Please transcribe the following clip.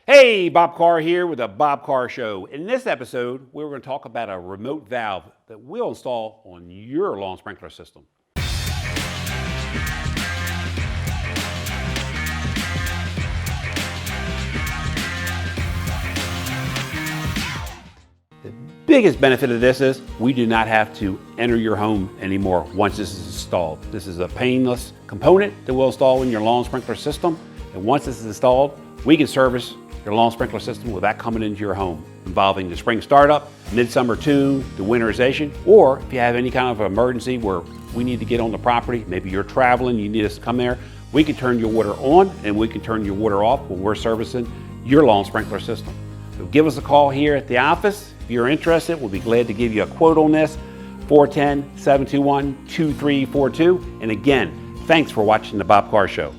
Hey, Bob Carr here with the Bob Carr Show. In this episode, we're going to talk about a remote valve that we'll install on your lawn sprinkler system. The biggest benefit of this is we do not have to enter your home anymore once this is installed. This is a painless component that we'll install in your lawn sprinkler system. And once this is installed, we can service your lawn sprinkler system without coming into your home, involving the spring startup, midsummer tune, the winterization, or if you have any kind of emergency where we need to get on the property, maybe you're traveling, you need us to come there, we can turn your water on and we can turn your water off when we're servicing your lawn sprinkler system. So give us a call here at the office. If you're interested, we'll be glad to give you a quote on this, 410-721-2342. And again, thanks for watching the Bob Carr Show.